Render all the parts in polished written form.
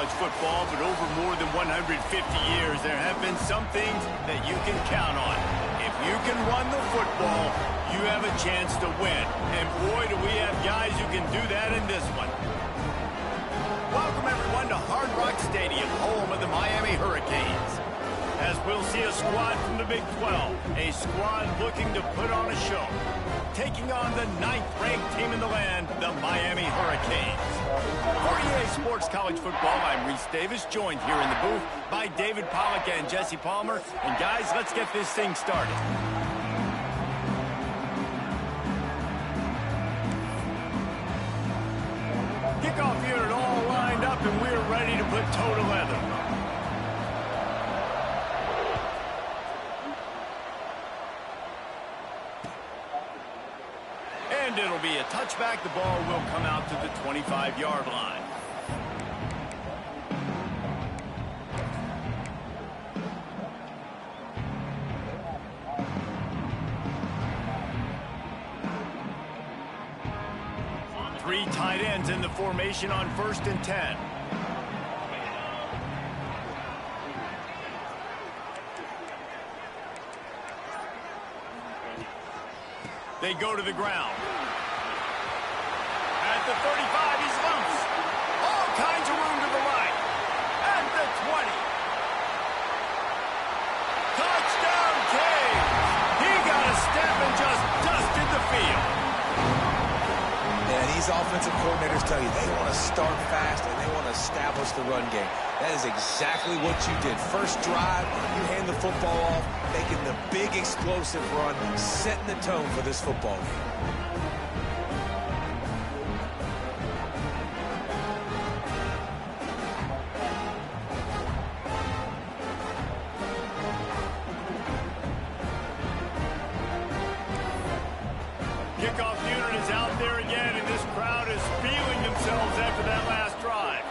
college football, but over more than 150 years, there have been some things that you can count on. If you can run the football, you have a chance to win. And boy, do we have guys who can do that in this one. Welcome, everyone, to Hard Rock Stadium, home of the Miami Hurricanes. As we'll see a squad from the Big 12, a squad looking to put on a show, taking on the 9th-ranked team in the land, the Miami Hurricanes. For EA Sports College Football, I'm Reese Davis, joined here in the booth by David Pollack and Jesse Palmer. And guys, let's get this thing started. Kickoff unit all lined up, and we're ready to put toe to leather. And it'll be a touchback. The ball will come out to the 25-yard line. Three tight ends in the formation on 1st and 10. They go to the ground. At the 35, he's loose. All kinds of room to the right. At the 20. Touchdown, Canes. He got a step and just dusted the field. Yeah, these offensive coordinators tell you they want to start fast and they want to establish the run game. That is exactly what you did. First drive, you hand the football off, making the big explosive run, setting the tone for this football game. Kickoff unit is out there again, and this crowd is feeling themselves after that last drive.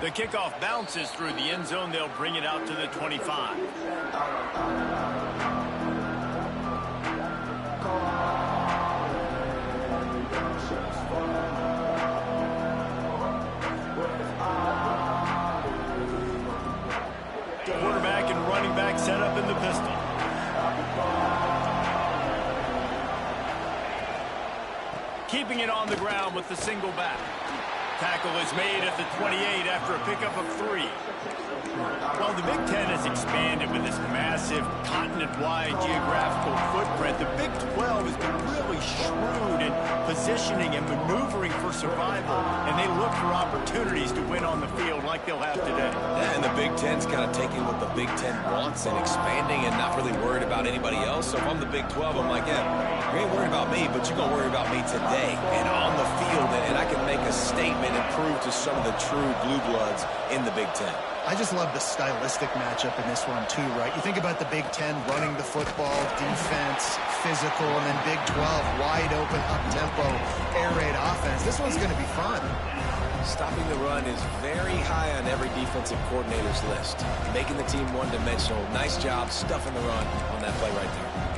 The kickoff bounces through the end zone. They'll bring it out to the 25. Quarterback and running back set up in the pistol. Keeping it on the ground with the single back. Tackle is made at the 28 after a pickup of 3. While the Big Ten has expanded with this massive continent-wide geographical footprint, the Big 12 has been really shrewd in positioning and maneuvering for survival, and they look for opportunities to win on the field like they'll have today. Yeah, and the Big Ten's kind of taking what the Big Ten wants and expanding and not really worried about anybody else. So if I'm the Big 12, I'm like, yeah, you ain't worried about me, but you're going to worry about me today and on the field, and I can make a statement and prove to some of the true blue bloods in the Big Ten. I just love the stylistic matchup in this one, too, right? You think about the Big Ten running the football, defense, physical, and then Big 12, wide open, up-tempo, air raid offense. This one's going to be fun. Stopping the run is very high on every defensive coordinator's list. Making the team one-dimensional. Nice job stuffing the run on that play right there.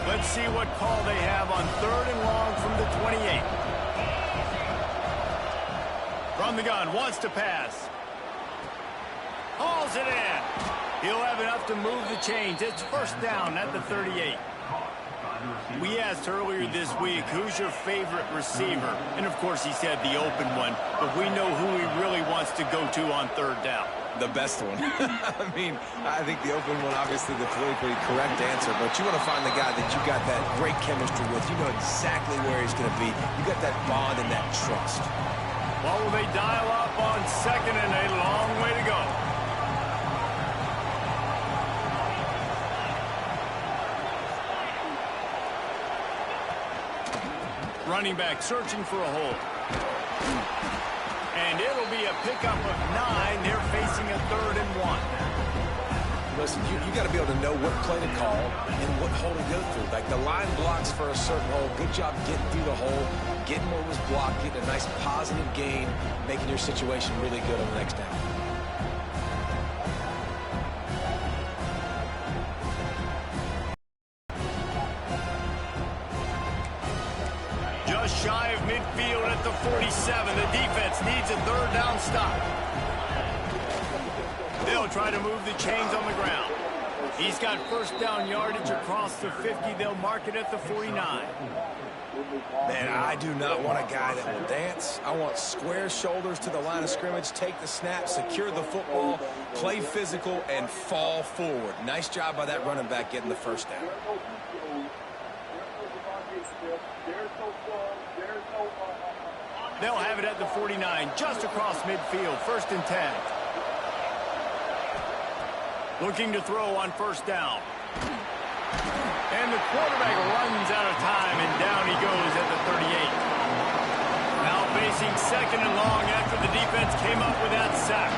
Let's see what call they have on 3rd and long from the 28. From the gun, wants to pass. Hauls it in. He'll have enough to move the chains. It's 1st down at the 38. We asked earlier this week, who's your favorite receiver? And, of course, he said the open one. But we know who he really wants to go to on 3rd down. The best one. I mean, I think the open one, obviously the politically correct answer, but you want to find the guy that you got that great chemistry with. You know exactly where he's going to be. You got that bond and that trust. Well, will they dial up on 2nd and a long way to go? Running back searching for a hole. And it'll be a pickup of 9. They're facing a 3rd and 1. listen, you got to be able to know what play to call and what hole to go through. Like the line blocks for a certain hole. Good job getting through the hole, getting what was blocked, getting a nice positive gain, making your situation really good on the next down. Just shy of midfield at the 47. The defense needs a third down stop. They'll try to move the chains on the ground. He's got first down yardage across the 50. They'll mark it at the 49. Man, I do not want a guy that will dance. I want square shoulders to the line of scrimmage, take the snap, secure the football, play physical, and fall forward. Nice job by that running back getting the first down. They'll have it at the 49, just across midfield, 1st and 10. Looking to throw on first down. And the quarterback runs out of time, and down he goes at the 38. Now facing 2nd and long after the defense came up with that sack.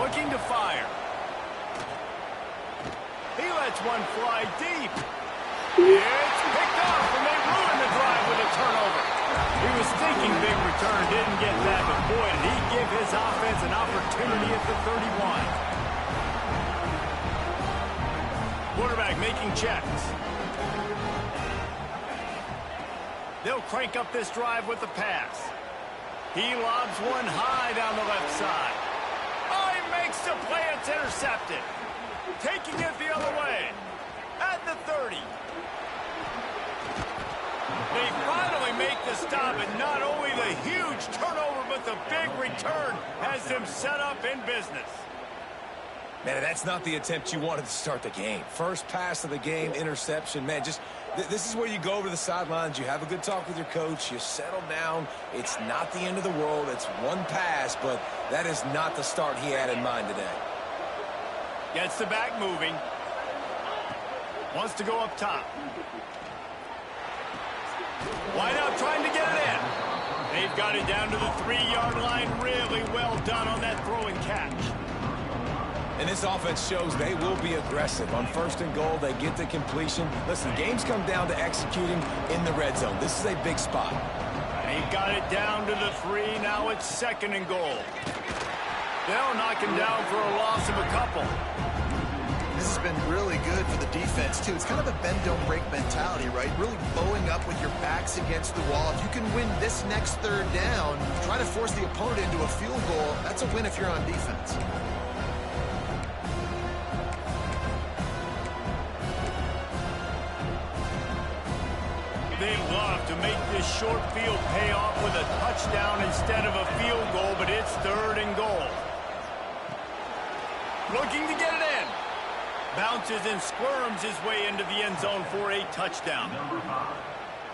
Looking to fire. He lets one fly deep. It's picked off, and they ruin the drive with a turnover. He was thinking big return, didn't get that, but boy, did he give his offense an opportunity at the 31. Quarterback making checks. They'll crank up this drive with the pass. He lobs one high down the left side. Oh, he makes the play. It's intercepted. Taking it the other way. At the 30. They finally make the stop, and not only the huge turnover, but the big return has them set up in business. Man, that's not the attempt you wanted to start the game. First pass of the game, interception. Man, just this is where you go over to the sidelines. You have a good talk with your coach. You settle down. It's not the end of the world. It's one pass, but that is not the start he had in mind today. Gets the back moving. Wants to go up top. Wide out trying to get it in. They've got it down to the 3-yard line. Really well done on that throw and catch. And this offense shows they will be aggressive. On 1st and goal, they get the completion. Listen, games come down to executing in the red zone. This is a big spot. They've got it down to the 3. Now it's 2nd and goal. They'll knock him down for a loss of a couple. This has been really good for the defense, too. It's kind of a bend-don't-break mentality, right? Really bowing up with your backs against the wall. If you can win this next 3rd down, try to force the opponent into a field goal, that's a win if you're on defense. They love to make this short field pay off with a touchdown instead of a field goal, but it's 3rd and goal. Looking to get it in. Bounces and squirms his way into the end zone for a touchdown.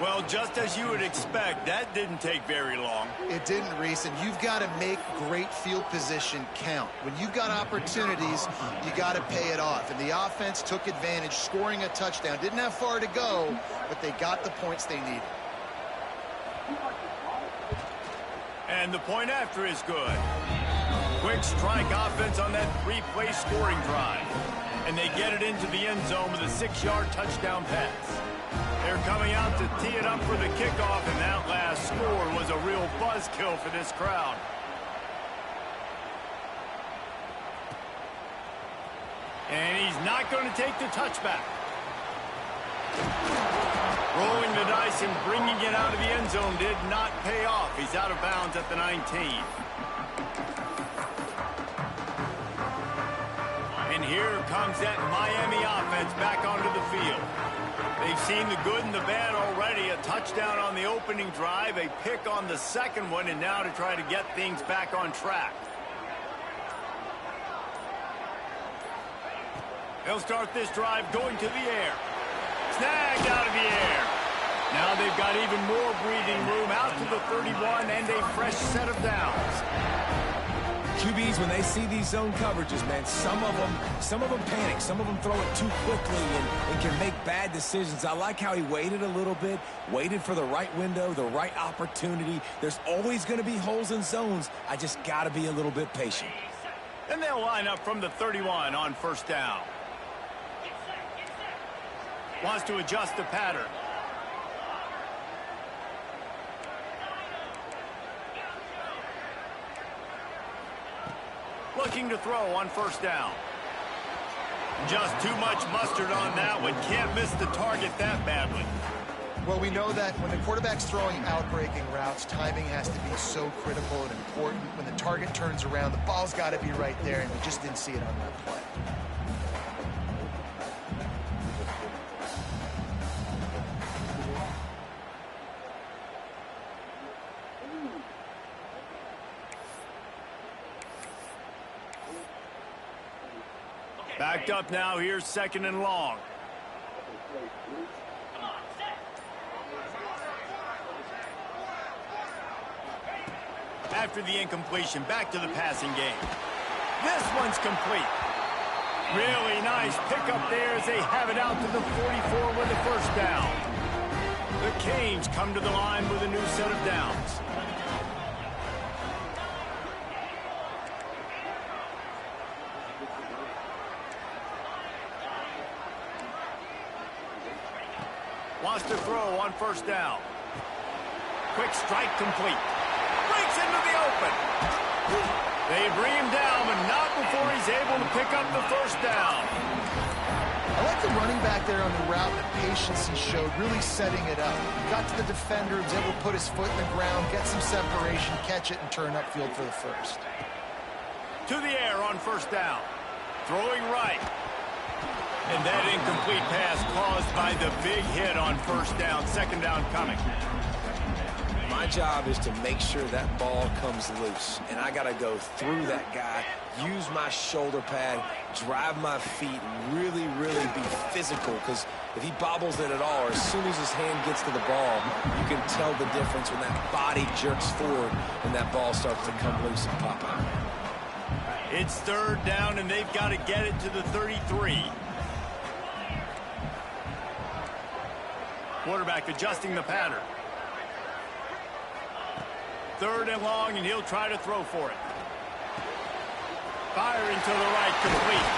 Well, just as you would expect, that didn't take very long. It didn't, Reese, and you've got to make great field position count. When you've got opportunities, you got to pay it off. And the offense took advantage, scoring a touchdown. Didn't have far to go, but they got the points they needed. And the point after is good. Quick strike offense on that 3-play scoring drive. And they get it into the end zone with a 6-yard touchdown pass. They're coming out to tee it up for the kickoff, and that last score was a real buzzkill for this crowd. And he's not going to take the touchback. Rolling the dice and bringing it out of the end zone did not pay off. He's out of bounds at the 19. And here comes that Miami offense back onto the field. They've seen the good and the bad already. A touchdown on the opening drive, a pick on the second one, and now to try to get things back on track. They'll start this drive going to the air. Snagged out of the air. Now they've got even more breathing room out to the 31 and a fresh set of downs. QBs, when they see these zone coverages, man, some of them panic. Some of them throw it too quickly and can make bad decisions. I like how he waited a little bit, waited for the right window, the right opportunity. There's always going to be holes in zones. I just got to be a little bit patient. And they'll line up from the 31 on first down. Wants to adjust the pattern. Looking to throw on first down. Just too much mustard on that one. Can't miss the target that badly. Well, we know that when the quarterback's throwing out-breaking routes, timing has to be so critical and important. When the target turns around, the ball's got to be right there, and we just didn't see it on that play. Backed up now. Here's second and long. After the incompletion, back to the passing game. This one's complete. Really nice pickup there as they have it out to the 44 with the first down. The Canes come to the line with a new set of downs. Wants to throw on first down. Quick strike complete. Breaks into the open. They bring him down, but not before he's able to pick up the first down. I like the running back there on the route, the patience he showed, really setting it up. Got to the defender, was able to put his foot in the ground, get some separation, catch it, and turn upfield for the first. To the air on first down. Throwing right. And that incomplete pass caused by the big hit on first down. Second down coming. My job is to make sure that ball comes loose. And I got to go through that guy, use my shoulder pad, drive my feet, and really, really be physical. Because if he bobbles it at all, or as soon as his hand gets to the ball, you can tell the difference when that body jerks forward and that ball starts to come loose and pop out. It's third down, and they've got to get it to the 33. Quarterback adjusting the pattern. Third and long, and he'll try to throw for it. Firing to the right, complete.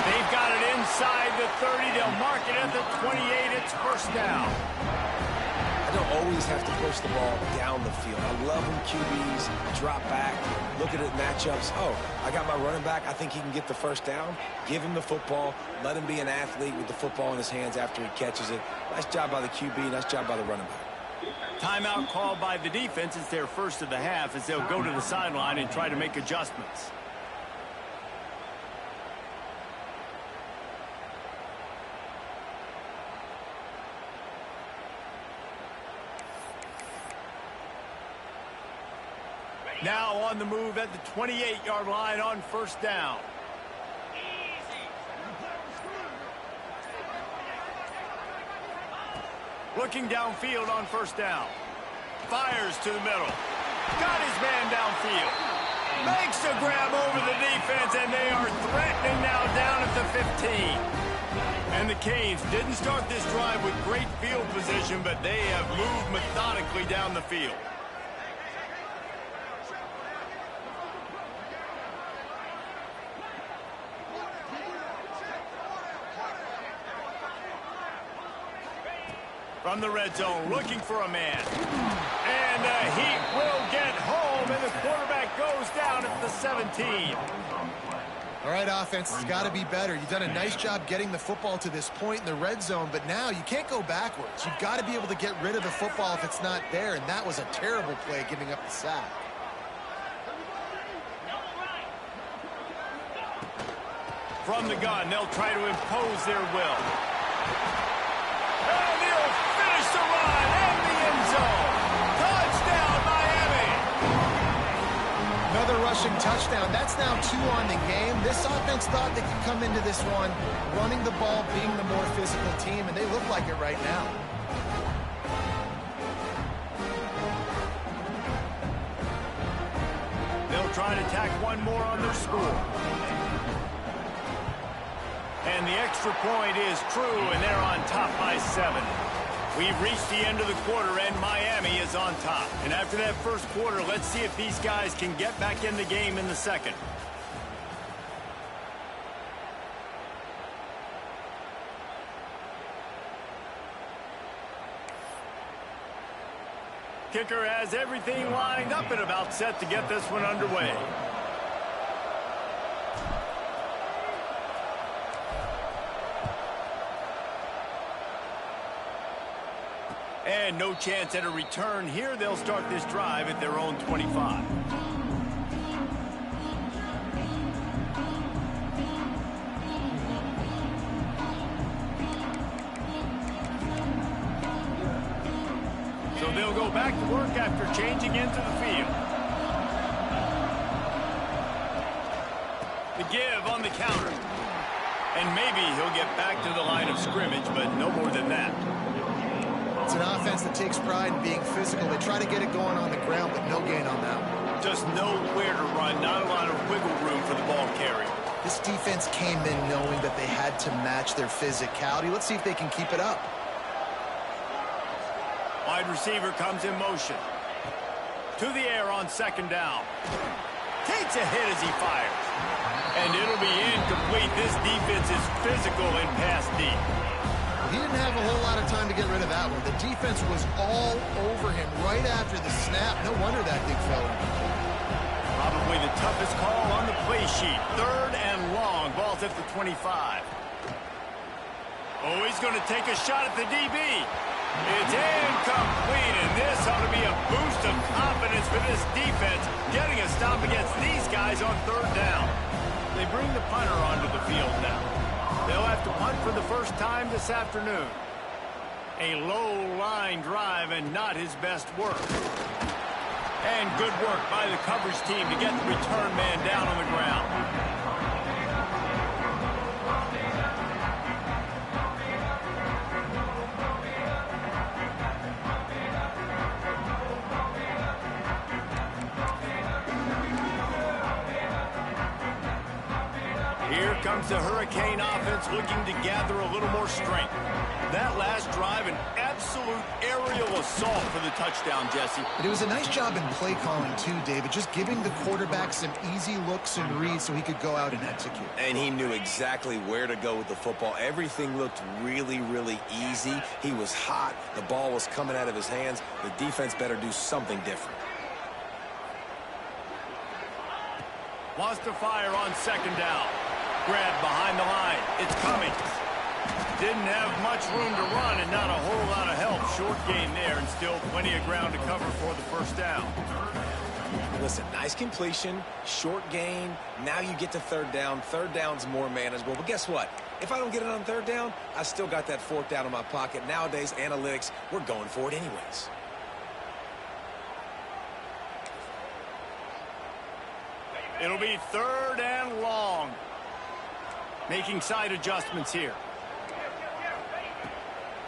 They've got it inside the 30. They'll mark it at the 28. It's first down. I don't always have to push the ball down the field. I love when QBs drop back, look at it matchups. Oh, I got my running back. I think he can get the first down. Give him the football. Let him be an athlete with the football in his hands after he catches it. Nice job by the QB. Nice job by the running back. Timeout called by the defense. It's their first of the half as they'll go to the sideline and try to make adjustments. Now on the move at the 28-yard line on first down. Looking downfield on first down. Fires to the middle. Got his man downfield. Makes a grab over the defense, and they are threatening now down at the 15. And the Canes didn't start this drive with great field position, but they have moved methodically down the field. From the red zone, looking for a man. And he will get home, and the quarterback goes down at the 17. All right, offense has got to be better. You've done a nice job getting the football to this point in the red zone, but now you can't go backwards. You've got to be able to get rid of the football if it's not there, and that was a terrible play, giving up the sack. From the gun, they'll try to impose their will. And he'll finish the run in the end zone. Touchdown, Miami! Another rushing touchdown. That's now 2 on the game. This offense thought they could come into this one running the ball, being the more physical team, and they look like it right now. trying to tack one more on their score. And the extra point is true, and they're on top by 7. We've reached the end of the quarter, and Miami is on top. And after that first quarter, let's see if these guys can get back in the game in the second. Kicker has everything lined up and about set to get this one underway. And no chance at a return here. They'll start this drive at their own 25. So they'll go back to work after changing into the field. The give on the counter. And maybe he'll get back to the line of scrimmage, but no more than that. It's an offense that takes pride in being physical. They try to get it going on the ground, but no gain on that one. Just nowhere to run, not a lot of wiggle room for the ball carrier. This defense came in knowing that they had to match their physicality. Let's see if they can keep it up. Wide receiver comes in motion. To the air on second down. Takes a hit as he fires. And it'll be incomplete. This defense is physical and pass deep. He didn't have a whole lot of time to get rid of that one. The defense was all over him right after the snap. No wonder that thing fell in. Probably the toughest call on the play sheet. 3rd and long. Ball's at the 25. Oh, he's going to take a shot at the DB. It's incomplete, and this ought to be a boost of confidence for this defense, getting a stop against these guys on 3rd down. They bring the punter onto the field now. They'll have to punt for the first time this afternoon. A low-line drive and not his best work. And good work by the coverage team to get the return man down on the ground. Here comes the Hurricane offense looking to gather a little more strength. That last drive, an absolute aerial assault for the touchdown, Jesse. But it was a nice job in play calling, too, David, just giving the quarterback some easy looks and reads so he could go out and execute. And he knew exactly where to go with the football. Everything looked really, really easy. He was hot. The ball was coming out of his hands. The defense better do something different. Wants to fire on second down. Grab behind the line. It's coming. Didn't have much room to run and not a whole lot of help. Short gain there and still plenty of ground to cover for the first down. Listen, nice completion, short gain. Now you get to 3rd down. 3rd down's more manageable. But guess what? If I don't get it on 3rd down, I still got that 4th down in my pocket. Nowadays, analytics, we're going for it anyways. It'll be 3rd and long. Making side adjustments here.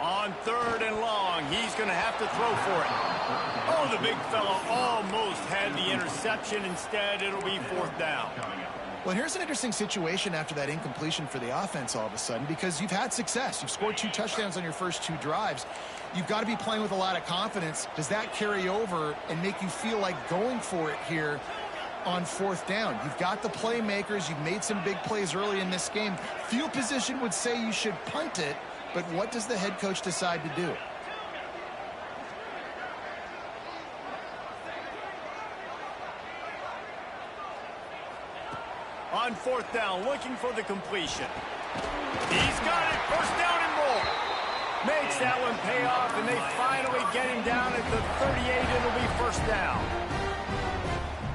On 3rd and long, he's going to have to throw for it. Oh, the big fella almost had the interception. Instead, it'll be 4th down. Well, here's an interesting situation after that incompletion for the offense all of a sudden, because you've had success. You've scored 2 touchdowns on your first 2 drives. You've got to be playing with a lot of confidence. Does that carry over and make you feel like going for it here on 4th down? You've got the playmakers. You've made some big plays early in this game. Field position would say you should punt it, but what does the head coach decide to do? On 4th down, looking for the completion. He's got it. 1st down and more. Makes that one pay off, and they finally get him down at the 38. It'll be 1st down.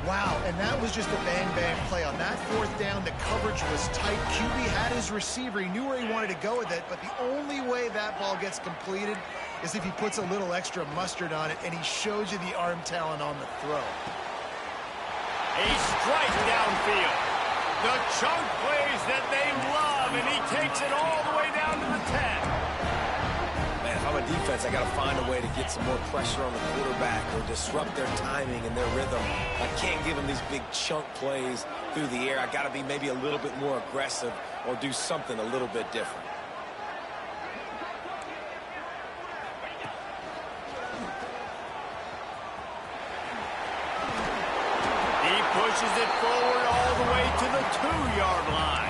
Wow, and that was just a bang-bang play. On that 4th down, the coverage was tight. QB had his receiver. He knew where he wanted to go with it, but the only way that ball gets completed is if he puts a little extra mustard on it, and he shows you the arm talent on the throw. A strike downfield. The chunk plays that they love, and he takes it all the way down to the 10. Man, if I'm a defense, I got to find a way to get some more pressure on the quarterback or disrupt their timing and their rhythm. I can't give them these big chunk plays through the air. I got to be maybe a little bit more aggressive or do something a little bit different. He pushes it forward all the way to the 2-yard line.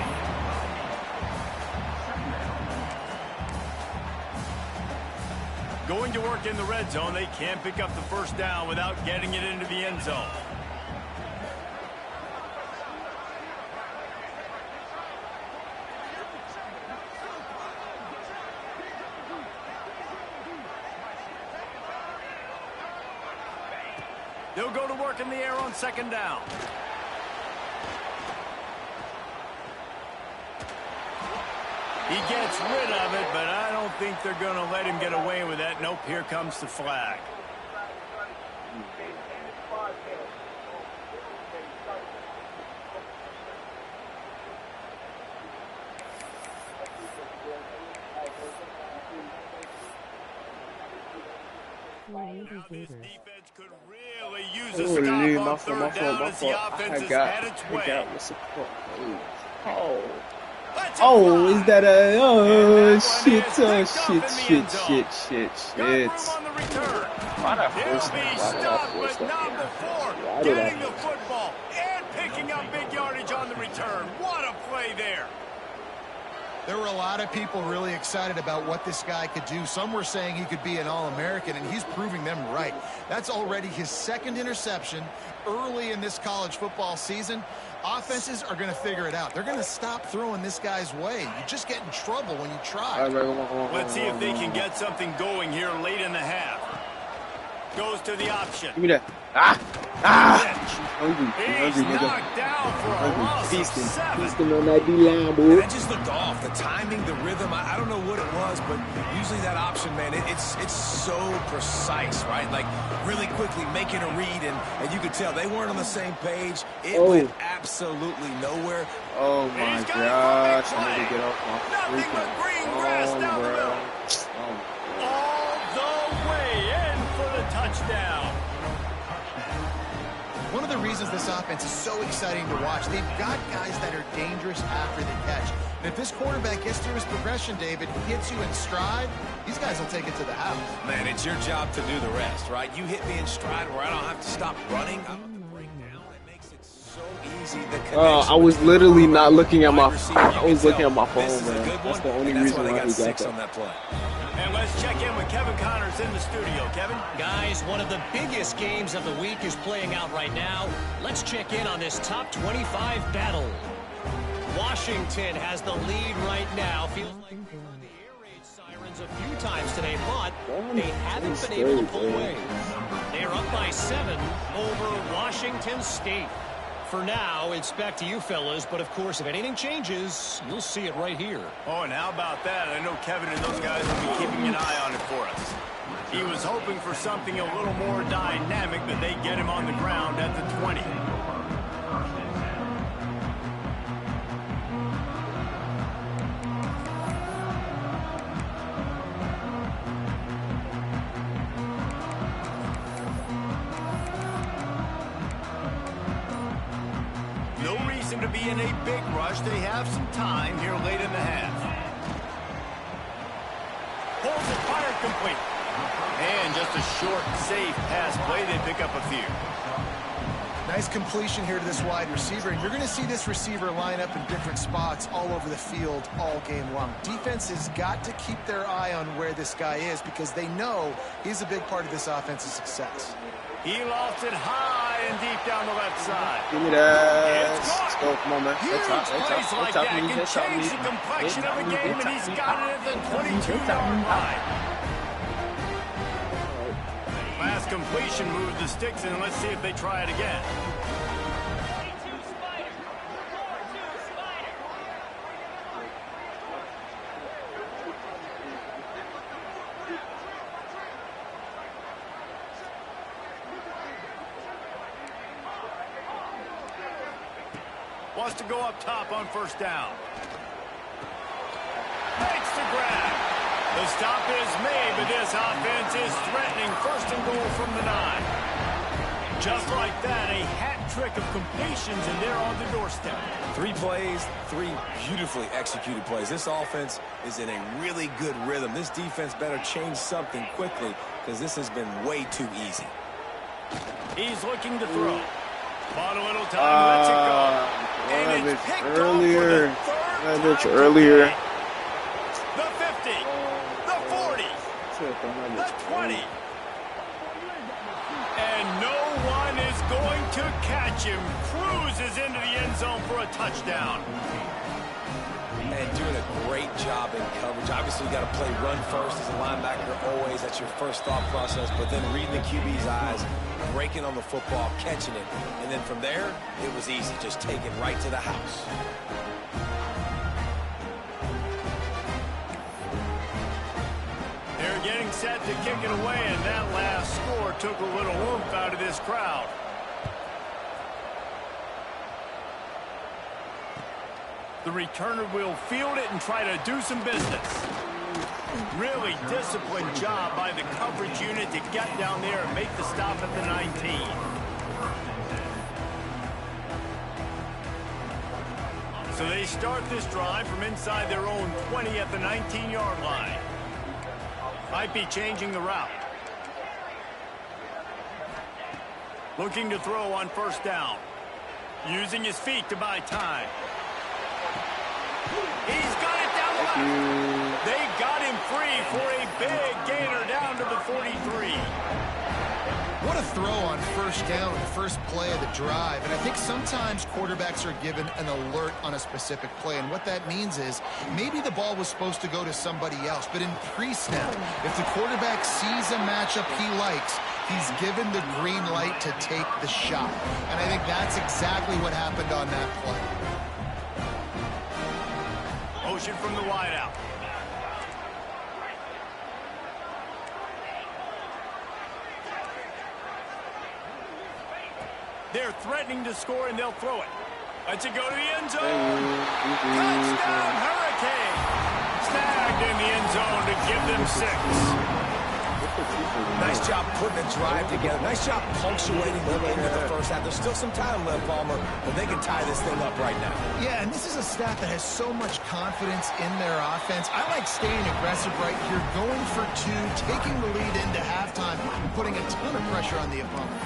Going to work in the red zone, they can't pick up the first down without getting it into the end zone. They'll go to work in the air on second down. He gets rid of it, but I don't think they're going to let him get away with that. Nope, here comes the flag. Now this defense could really use a stop on third down as the offense has had its way. Oh, is that a... Oh, shit, oh, shit. Why not force that? But not before getting the football and picking up big yardage on the return. What a play there. There were a lot of people really excited about what this guy could do. Some were saying he could be an All-American, and he's proving them right. That's already his second interception early in this college football season. Offenses are going to figure it out. They're going to stop throwing this guy's way. You just get in trouble when you try. Let's see if they can get something going here late in the half. Goes to the option. Give me that. He's knocked down for a loss of 7. Feasting on that D-line, boy. That just looked off. The timing, the rhythm, I don't know what it was, but usually that option, man, it's so precise, right? Like, really quickly making a read, and you could tell they weren't on the same page. It went absolutely nowhere. Oh, my gosh. I need to get off my Nothing but green grass down the middle. All the way in for the touchdown. One of the reasons this offense is so exciting to watch, they've got guys that are dangerous after the catch. And if this quarterback gets through his progression, David, hits you in stride, these guys will take it to the house. Man, it's your job to do the rest, right? You hit me in stride where I don't have to stop running. I'm at the breakdown. It makes it so easy. I was literally not looking at my phone. I was looking at my phone, man. That's the only reason why he got on that play. And let's check in with Kevin Connors in the studio. Kevin? Guys, one of the biggest games of the week is playing out right now. Let's check in on this top 25 battle. Washington has the lead right now. Feels like they've heard the air raid sirens a few times today, but they haven't been able to pull away. They're up by 7 over Washington State. For now, it's back to you fellas, but of course, if anything changes, you'll see it right here. Oh, and how about that? I know Kevin and those guys will be keeping an eye on it for us. He was hoping for something a little more dynamic, but they get him on the ground at the 20. To be in a big rush. They have some time here late in the half. Holds it, fired complete. And just a short, safe pass play. They pick up a few. Nice completion here to this wide receiver. And you're going to see this receiver line up in different spots all over the field all game long. Defense has got to keep their eye on where this guy is because they know he's a big part of this offense's success. He lost it high and deep down the left side. Give me that. Let's go. Come on, man. Huge plays like that can change the complexion of a game, and he's got it at the 22-yard line. Last completion moved the sticks, and let's see if they try it again. Wants to go up top on first down. Makes the grab. The stop is made, but this offense is threatening first and goal from the 9. Just like that, a hat trick of completions, and they're on the doorstep. 3 plays, 3 beautifully executed plays. This offense is in a really good rhythm. This defense better change something quickly because this has been way too easy. He's looking to throw. Bought a little time, lets it go. And it's picked earlier. off for the 3rd That bitch time earlier. today. The 50, the 40, the 20. And no one is going to catch him. Cruises into the end zone for a touchdown. And doing a great job in coverage. Obviously, you got to play run first as a linebacker always. That's your first thought process. But then reading the QB's eyes, breaking on the football, catching it. And then from there, it was easy. Just take it right to the house. They're getting set to kick it away, and that last score took a little oomph out of this crowd. The returner will field it and try to do some business. Really disciplined job by the coverage unit to get down there and make the stop at the 19. So they start this drive from inside their own 20 at the 19-yard line. Might be changing the route. Looking to throw on first down. Using his feet to buy time. He's got it down the left. They got him free for a big gainer down to the 43. What a throw on first down, the first play of the drive. And I think sometimes quarterbacks are given an alert on a specific play. And what that means is maybe the ball was supposed to go to somebody else. But in pre-snap, if the quarterback sees a matchup he likes, he's given the green light to take the shot. And I think that's exactly what happened on that play. Motion from the wideout. They're threatening to score, and they'll throw it. Let's it go to the end zone. Touchdown, Hurricane. Snagged in the end zone to give them 6. Nice job putting a drive together. Nice job punctuating the end of the first half. There's still some time left, Palmer, but they can tie this thing up right now. Yeah, and this is a staff that has so much confidence in their offense. I like staying aggressive right here, going for 2, taking the lead into halftime, and putting a ton of pressure on the opponent.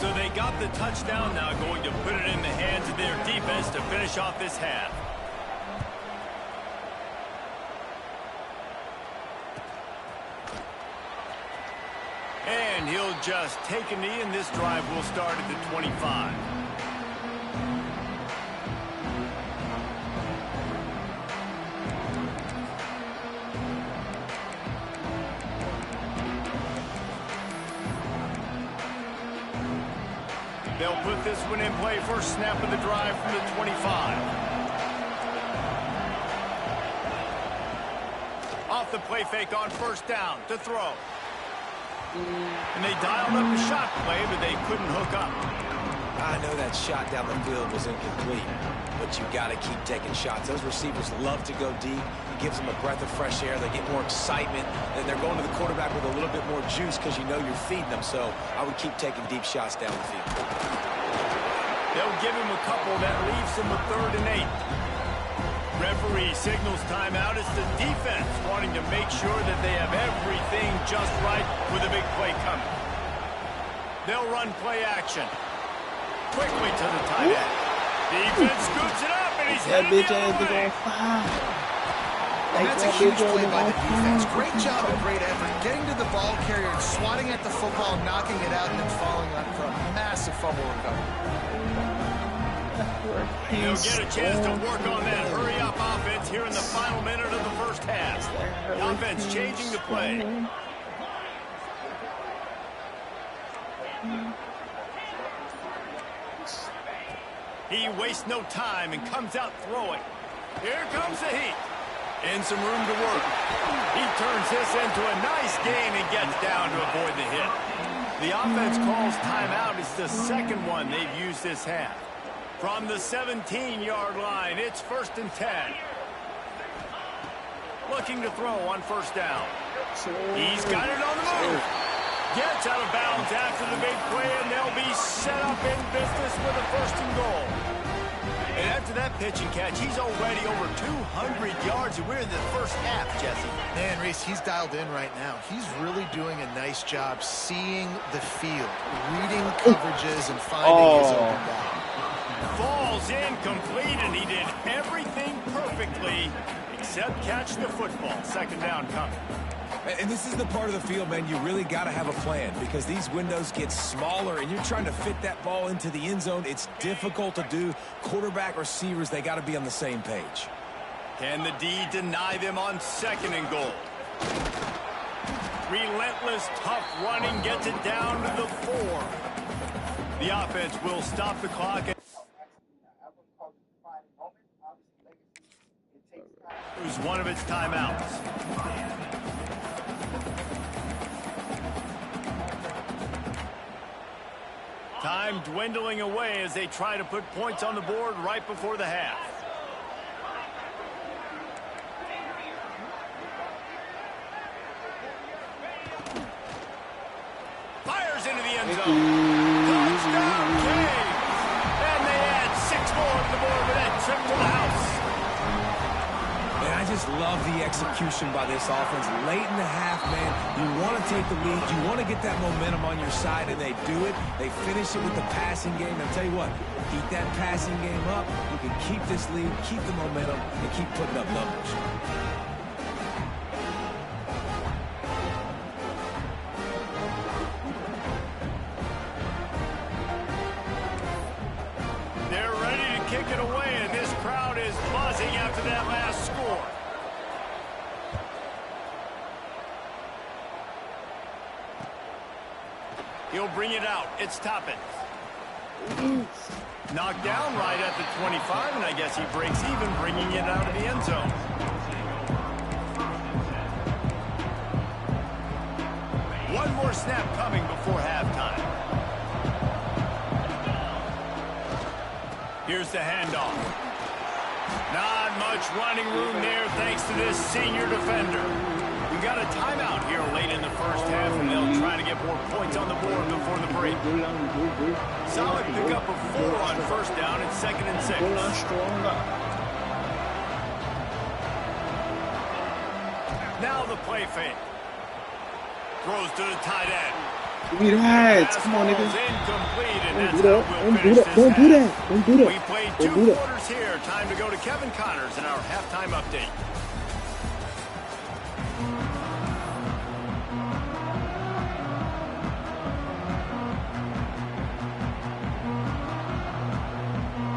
So they got the touchdown now, going to put it in the hands of their defense to finish off this half. And he'll just take a knee, and this drive will start at the 25. They'll put this one in play. First snap of the drive from the 25. Off the play fake on first down to throw. And they dialed up a shot play, but they couldn't hook up. I know that shot down the field was incomplete, but you got to keep taking shots. Those receivers love to go deep. It gives them a breath of fresh air. They get more excitement. Then they're going to the quarterback with a little bit more juice because you know you're feeding them. So I would keep taking deep shots down the field. They'll give him a couple. That leaves him a 3rd and 8. Referee signals timeout. It's the defense wanting to make sure that they have everything just right with a big play coming. They'll run play action. Quickly to the tight end. Defense scoops it up, and he's headed the other way. And that's a huge play by the defense. Great job and great effort. Getting to the ball carrier and swatting at the football, knocking it out, and then following up for a massive fumble recovery. They'll get a chance to work on that hurry-up offense here in the final minute of the first half. The offense changing the play. He wastes no time and comes out throwing. Here comes the heat. And some room to work. He turns this into a nice gain and gets down to avoid the hit. The offense calls timeout. It's the second one they've used this half. From the 17-yard line, it's 1st and 10. looking to throw on first down. He's got it on the move. Gets out of bounds after the big play, and they'll be set up in business with a 1st and goal. And after that pitch and catch, he's already over 200 yards, and we're in the first half, Jesse. Man, Reese, he's dialed in right now. He's really doing a nice job seeing the field, reading coverages, and finding his open guy. Falls incomplete, and he did everything perfectly except catch the football. 2nd down coming. And this is the part of the field, man, you really got to have a plan because these windows get smaller and you're trying to fit that ball into the end zone. It's difficult to do. Quarterback, receivers, they got to be on the same page. Can the D deny them on 2nd and goal? Relentless, tough running gets it down to the 4. The offense will stop the clock. Use one of its timeouts. Time dwindling away as they try to put points on the board right before the half. Fires into the end zone. Touchdown, Canes! And they add 6 more to the board with that trip to the house. And I just love the execution by this offense. Late in the half, man, you want to take the lead. You want to get that momentum on your side, and they do it. They finish it with the passing game. I'll tell you what, keep that passing game up. You can keep this lead, keep the momentum, and keep putting up numbers. They're ready to kick it away, and this crowd is buzzing after that last score. He'll bring it out. It's Toppin. Knocked down right at the 25, and I guess he breaks even, bringing it out of the end zone. One more snap coming before halftime. Here's the handoff. Not much running room there thanks to this senior defender. We got a timeout here late in the first half, and they'll try to get more points on the board before the break. Solid pickup of 4 on first down and 2nd and 6. Now the play fake. Throws to the tight end. Give me that. Come on, nigga. Incomplete, and Don't that's do how that. we'll Don't do finish that. this Don't do half. that. Don't do that. We played Don't 2 do that. quarters here. Time to go to Kevin Connors in our halftime update.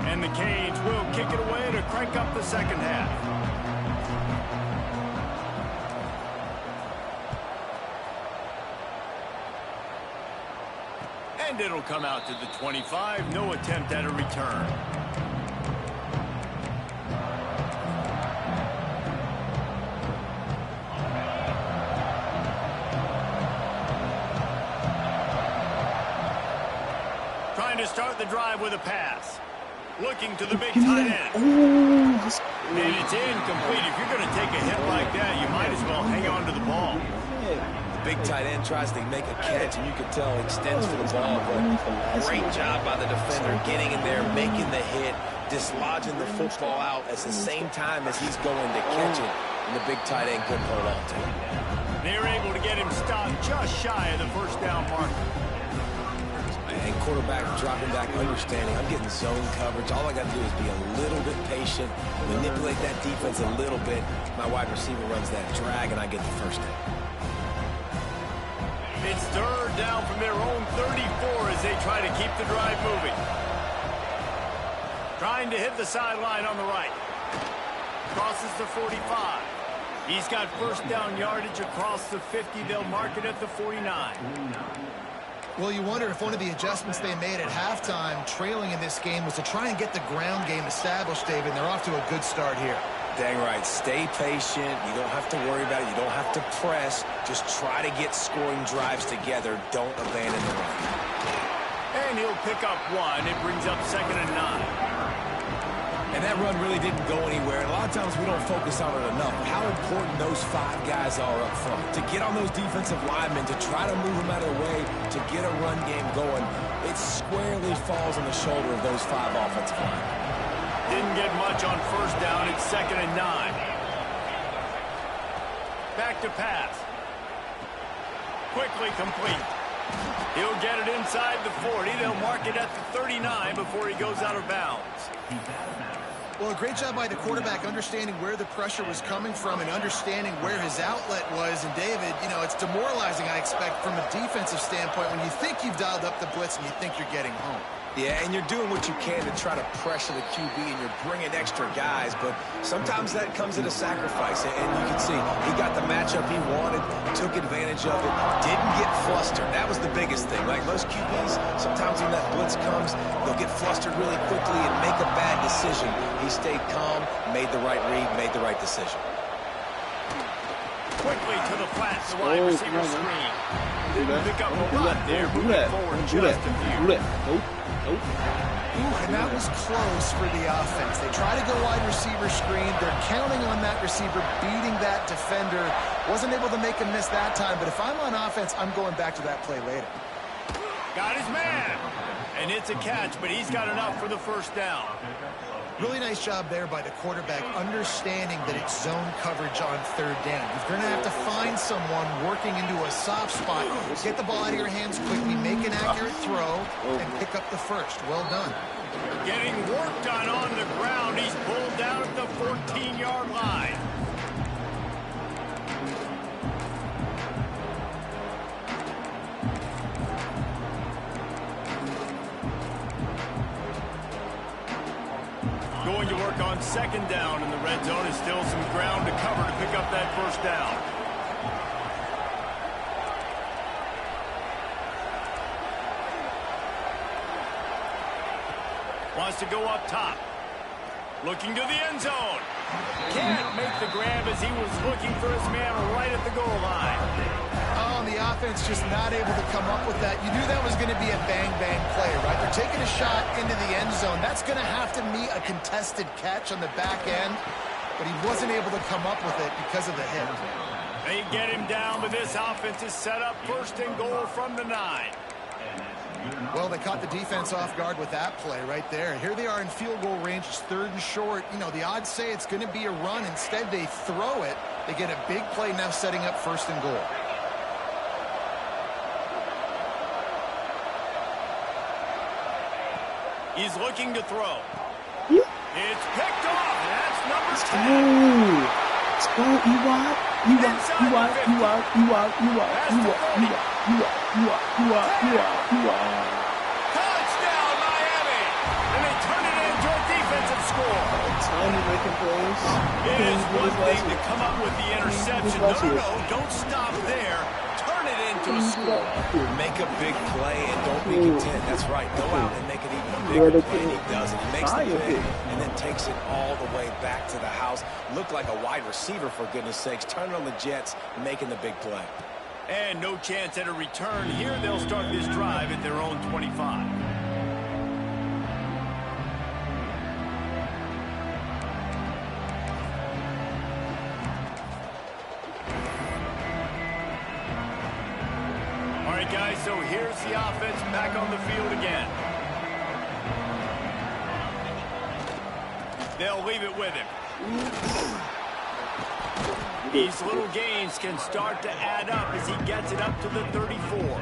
And the Canes will kick it away to crank up the second half. And it'll come out to the 25. No attempt at a return. Trying to start the drive with a pass. Looking to the big tight end. And it's incomplete. If you're going to take a hit like that, you might as well hang on to the ball. The big tight end tries to make a catch, and you can tell extends for the ball. But great job by the defender getting in there, making the hit, dislodging the football out at the same time as he's going to catch it. And the big tight end couldn't hold on to it. They're able to get him stopped just shy of the first down marker. And quarterback dropping back, understanding I'm getting zone coverage. All I got to do is be a little bit patient, manipulate that defense a little bit. My wide receiver runs that drag, and I get the first down. It's 3rd down from their own 34 as they try to keep the drive moving. Trying to hit the sideline on the right. Crosses the 45. He's got first down yardage across the 50. They'll mark it at the 49. Well, you wonder if one of the adjustments they made at halftime, trailing in this game, was to try and get the ground game established, David. They're off to a good start here. Dang right. Stay patient. You don't have to worry about it. You don't have to press. Just try to get scoring drives together. Don't abandon the run. And he'll pick up 1. It brings up 2nd and 9. And that run really didn't go anywhere. And a lot of times we don't focus on it enough. How important those 5 guys are up front. To get on those defensive linemen, to try to move them out of the way, to get a run game going, it squarely falls on the shoulder of those 5 offensive linemen. Didn't get much on first down. It's 2nd and 9. Back to pass. Quickly complete. He'll get it inside the 40. They'll mark it at the 39 before he goes out of bounds. Well, a great job by the quarterback understanding where the pressure was coming from and understanding where his outlet was. And, David, you know, it's demoralizing, I expect, from a defensive standpoint when you think you've dialed up the blitz and you think you're getting home. Yeah, and you're doing what you can to try to pressure the QB, and you're bringing extra guys, but sometimes that comes at a sacrifice. And you can see he got the matchup he wanted, took advantage of it, didn't get flustered. That was the biggest thing. Like most QBs, sometimes when that blitz comes, they'll get flustered really quickly and make a bad decision. He stayed calm, made the right read, made the right decision. Quickly to the flat, the wide receiver screen. Didn't pick up a lot there, moving forward just a few. Ooh, and that was close for the offense. They try to go wide receiver screen. They're counting on that receiver beating that defender. Wasn't able to make him miss that time, but if I'm on offense, I'm going back to that play later. Got his man. And it's a catch, but he's got enough for the first down. Really nice job there by the quarterback, understanding that it's zone coverage on 3rd down. You're going to have to find someone working into a soft spot. Get the ball out of your hands quickly, make an accurate throw, and pick up the first. Well done. Getting work done on the ground. He's pulled down at the 14-yard line. Going to work on 2nd down in the red zone. Is still some ground to cover to pick up that first down. Wants to go up top. Looking to the end zone. Can't make the grab as he was looking for his man right at the goal line. Oh, and the offense just not able to come up with that. You knew that was going to be a bang-bang play, right? They're taking a shot into the end zone. That's going to have to meet a contested catch on the back end, but he wasn't able to come up with it because of the hit. They get him down, but this offense is set up 1st and goal from the 9. Well, they caught the defense off guard with that play right there. Here they are in field goal range. It's 3rd and short. You know, the odds say it's going to be a run. Instead, they throw it. They get a big play now setting up 1st and goal. He's looking to throw. It's picked off. That's number 10. Let's go, Touchdown, Miami. And they turn it into a defensive score. It is one thing to come up with the interception. No, don't stop there. Turn it into a score. Make a big play and don't be content. That's right. Go out and make it even bigger play, and he does it. He makes the pick and then takes it all the way back to the house. Looked like a wide receiver, for goodness sakes. Turning on the Jets, making the big play. And no chance at a return here. They'll start this drive at their own 25. All right, guys, so here's the offense back on the field again. They'll leave it with him. These little gains can start to add up as he gets it up to the 34.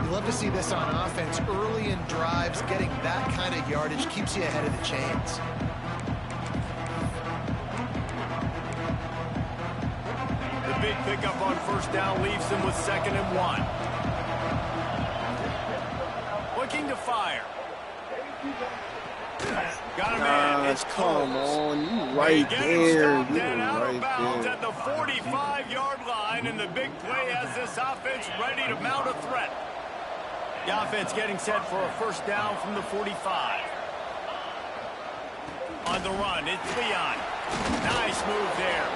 You love to see this on offense. Early in drives, getting that kind of yardage keeps you ahead of the chains. The big pickup on 1st down leaves them with 2nd and 1. Looking to fire. Got a man. It's close. Come on, you right there. You out of bounds at the 45-yard line, and the big play has this offense ready to mount a threat. The offense getting set for a 1st down from the 45. On the run, it's Leon. Nice move there.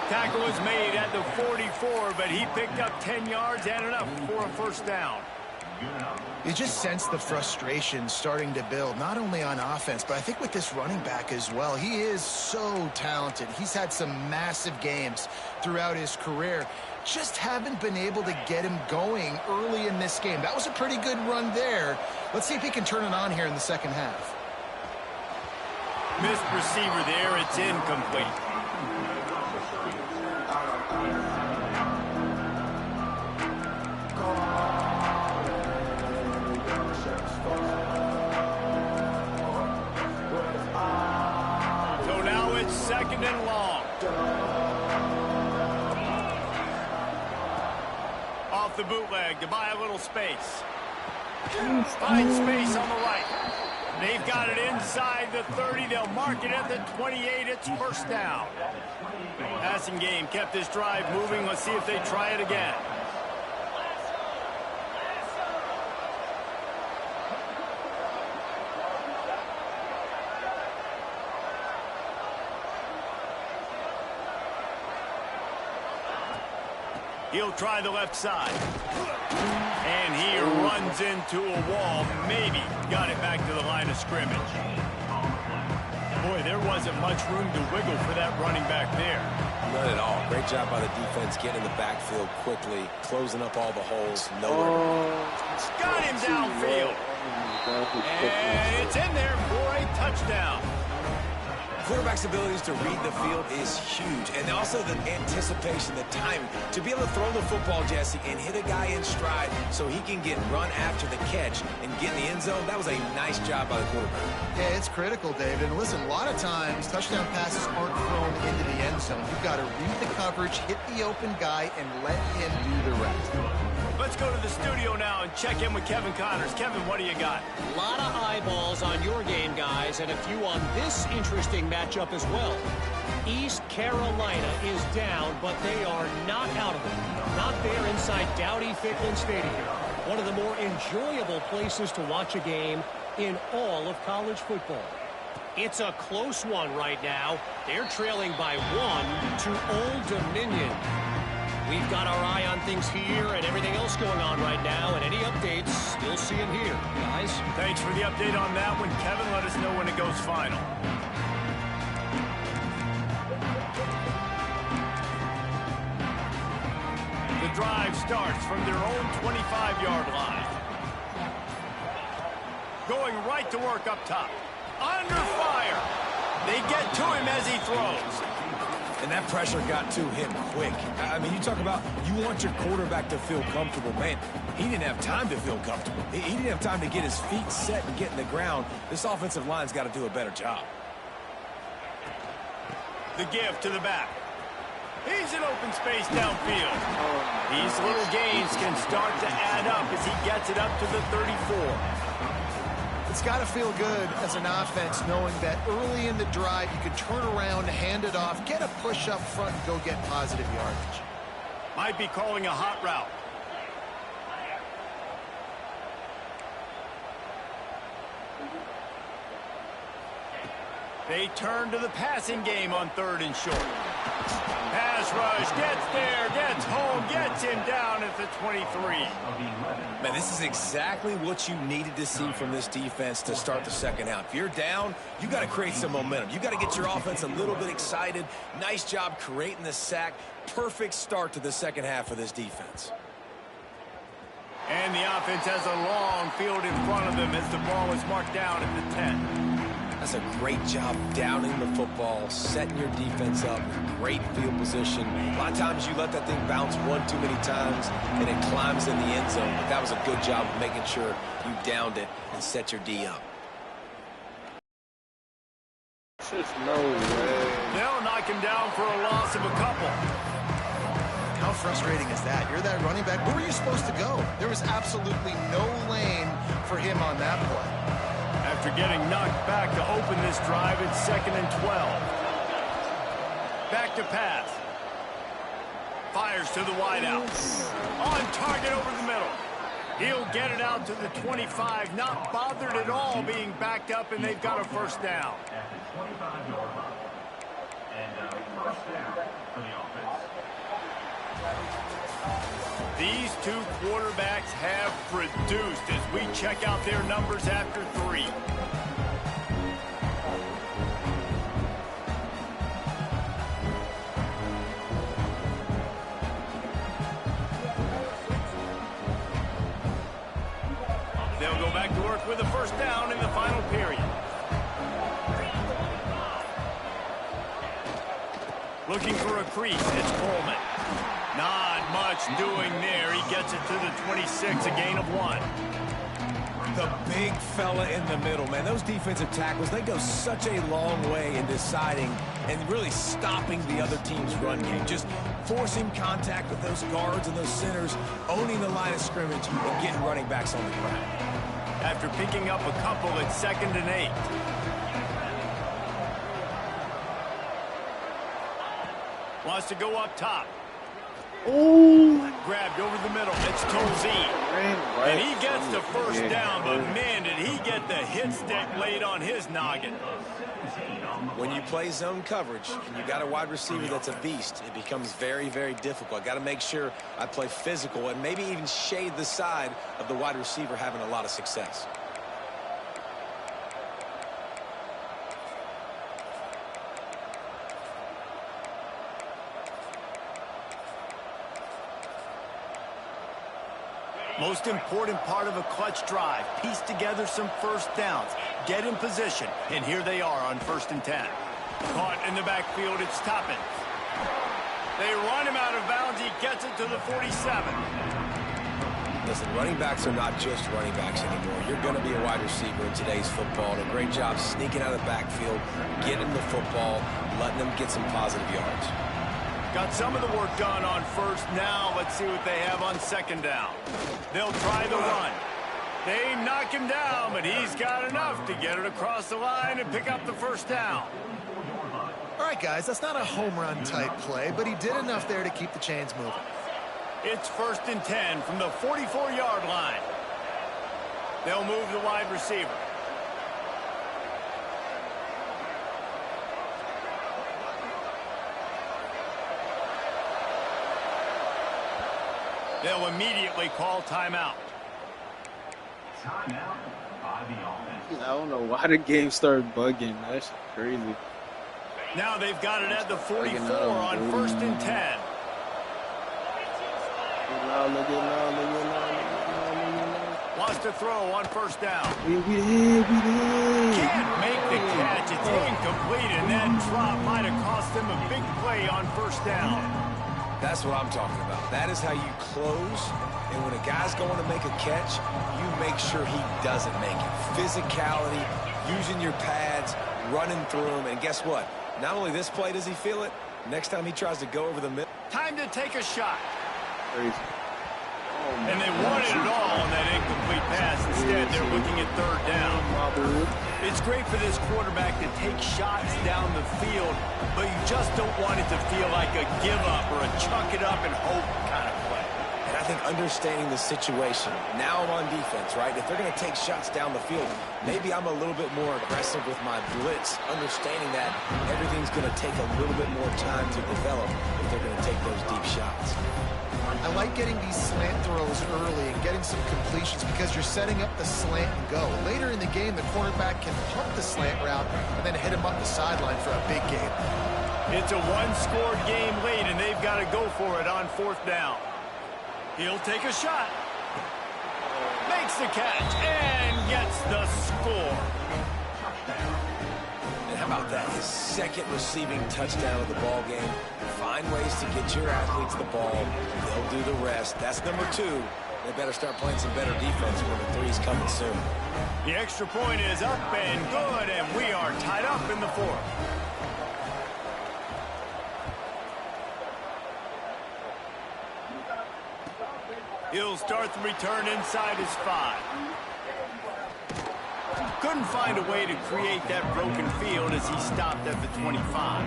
Tackle was made at the 44, but he picked up 10 yards and enough for a 1st down. You just sense the frustration starting to build, not only on offense, but I think with this running back as well. He is so talented. He's had some massive games throughout his career. Just haven't been able to get him going early in this game. That was a pretty good run there. Let's see if he can turn it on here in the second half. Missed receiver there. It's incomplete. So now it's second and long. Off the bootleg to buy a little space. Find space on the right. They've got it inside the 30. They'll mark it at the 28. It's first down. Passing game kept this drive moving. Let's see if they try it again. He'll try the left side. And he runs into a wall. Maybe got it back to the line of scrimmage. Boy, there wasn't much room to wiggle for that running back there. None at all. Great job by the defense getting in the backfield quickly, closing up all the holes. Nowhere. Got him downfield. And it's in there for a touchdown. Quarterback's abilities to read the field is huge, and also the anticipation, the time to be able to throw the football, Jesse, and hit a guy in stride so he can get run after the catch and get in the end zone. That was a nice job by the quarterback. Yeah, it's critical, David. And listen, a lot of times touchdown passes aren't thrown into the end zone. You've got to read the coverage, hit the open guy, and let him do the rest. Let's go to the studio now and check in with Kevin Connors. Kevin, what do you got? A lot of eyeballs on your game, guys, and a few on this interesting matchup as well. East Carolina is down, but they are not out of it. Not there inside Dowdy-Ficklin Stadium. One of the more enjoyable places to watch a game in all of college football. It's a close one right now. They're trailing by 1 to Old Dominion. We've got our eye on things here and everything else going on right now, and any updates, you'll see them here, guys. Thanks for the update on that one, Kevin. Let us know when it goes final. The drive starts from their own 25-yard line. Going right to work up top. Under fire. They get to him as he throws. And that pressure got to him quick. I mean, you talk about you want your quarterback to feel comfortable. Man, he didn't have time to feel comfortable. He didn't have time to get his feet set and get in the ground. This offensive line's got to do a better job. The give to the back. He's in open space downfield. These little gains can start to add up as he gets it up to the 34. It's got to feel good as an offense knowing that early in the drive you can turn around, hand it off, get a push up front, and go get positive yardage. Might be calling a hot route. They turn to the passing game on 3rd and short. Pass rush, gets there, gets home, gets him down at the 23. Man, this is exactly what you needed to see from this defense to start the second half. If you're down, you got to create some momentum. You got to get your offense a little bit excited. Nice job creating the sack. Perfect start to the second half of this defense. And the offense has a long field in front of them as the ball is marked down at the 10. That's a great job downing the football, setting your defense up, great field position. A lot of times you let that thing bounce one too many times and it climbs in the end zone, but that was a good job of making sure you downed it and set your D up. Just no way. They'll knock him down for a loss of a couple. How frustrating is that? You're that running back. Where were you supposed to go? There was absolutely no lane for him on that play. After getting knocked back to open this drive, it's 2nd and 12. Back to pass. Fires to the wideout. On target over the middle. He'll get it out to the 25. Not bothered at all being backed up, and they've got a first down. These two quarterbacks have produced as we check out their numbers after 3. They'll go back to work with a first down in the final period. Looking for a crease, it's Coleman. Not much doing there. He gets it to the 26, a gain of 1. The big fella in the middle, man. Those defensive tackles, they go such a long way in deciding and really stopping the other team's run game. Just forcing contact with those guards and those centers, owning the line of scrimmage, and getting running backs on the ground. After picking up a couple, it's 2nd and 8. Wants to go up top. Oh, Grabbed over the middle. It's Tolzien. And he gets the first down, but man, did he get the hit stick laid on his noggin. When you play zone coverage and you got a wide receiver that's a beast, it becomes very, very difficult. I got to make sure I play physical and maybe even shade the side of the wide receiver having a lot of success. Most important part of a clutch drive. Piece together some first downs. Get in position. And here they are on 1st and 10. Caught in the backfield, it's Toppin. They run him out of bounds. He gets it to the 47. Listen, running backs are not just running backs anymore. You're going to be a wide receiver in today's football. And a great job sneaking out of the backfield, getting the football, letting them get some positive yards. Got some of the work done on first. Now let's see what they have on 2nd down. They'll try the run. They knock him down, but he's got enough to get it across the line and pick up the first down. All right, guys, that's not a home run type play, but he did enough there to keep the chains moving. It's 1st and 10 from the 44-yard line. They'll move the wide receiver. They'll immediately call timeout. I don't know why the game started bugging. That's crazy. Now they've got it at the 44 on 1st and 10. Wants to throw on first down. We did. Can't make the catch. It's incomplete, and that drop might have cost them a big play on first down. That's what I'm talking about. That is how you close. And when a guy's going to make a catch, you make sure he doesn't make it. Physicality, using your pads, running through them. And guess what? Not only this play does he feel it, next time he tries to go over the middle. Time to take a shot. Crazy. And they wanted it all on that incomplete pass. Instead, they're looking at 3rd down. It's great for this quarterback to take shots down the field, but you just don't want it to feel like a give-up or a chuck it up and hope kind of play. And I think understanding the situation, now I'm on defense, right? If they're going to take shots down the field, maybe I'm a little bit more aggressive with my blitz, understanding that everything's going to take a little bit more time to develop if they're going to take those deep shots. I like getting these slant throws early and getting some completions because you're setting up the slant and go. Later in the game, the cornerback can pump the slant route and then hit him up the sideline for a big game. It's a one-score game late, and they've got to go for it on 4th down. He'll take a shot. Makes the catch and gets the score. And how about that? His 2nd receiving touchdown of the ball game. Find ways to get your athletes the ball. They'll do the rest. That's number 2. They better start playing some better defense when the 3's coming soon. The extra point is up and good, and we are tied up in the 4th. He'll start the return inside his 5. Couldn't find a way to create that broken field as he stopped at the 25.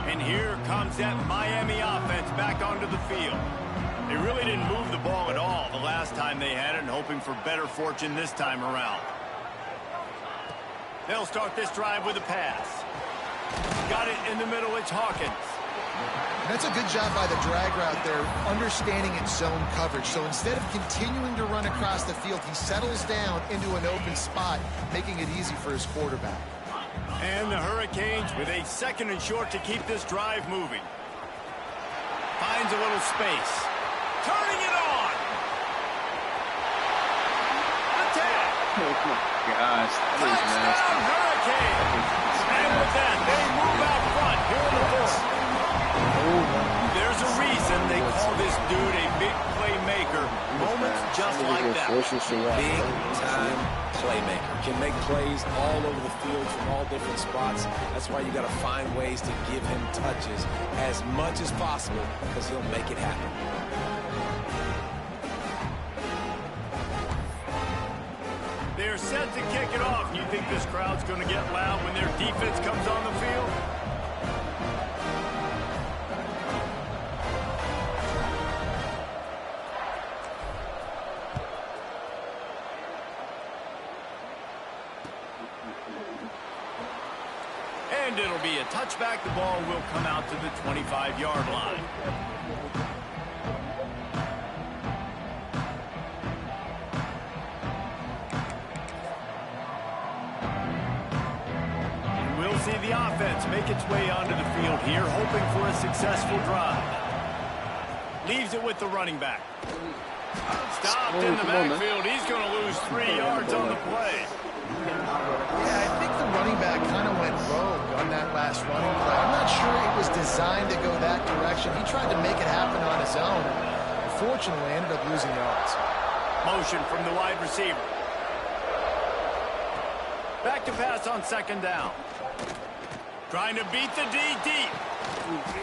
And here comes that Miami offense back onto the field. They really didn't move the ball at all the last time they had it, and hoping for better fortune this time around. They'll start this drive with a pass. Got it in the middle, it's Hawkins. And that's a good job by the drag route there, understanding its zone coverage. So instead of continuing to run across the field, he settles down into an open spot, making it easy for his quarterback. And the Hurricanes with a 2nd and short to keep this drive moving. Finds a little space. Turning it on. Attack. Oh my gosh, that is nasty. Touchdown Hurricanes. And with that, they move out front here in the 4th. There's a reason they call this dude a big playmaker. Moments just like that. Big-time playmaker. Can make plays all over the field from all different spots. That's why you got to find ways to give him touches as much as possible because he'll make it happen. They're set to kick it off. You think this crowd's going to get loud when their defense comes on the field? And it'll be a touchback. The ball will come out to the 25-yard line. We'll see the offense make its way onto the field here, hoping for a successful drive. Leaves it with the running back. Stopped in the backfield. He's going to lose 3 yards on the play. Yeah, I think the running back kind of went rogue on that last running play. I'm not sure it was designed to go that direction. He tried to make it happen on his own. Unfortunately, ended up losing yards. Motion from the wide receiver. Back to pass on 2nd down. Trying to beat the D deep.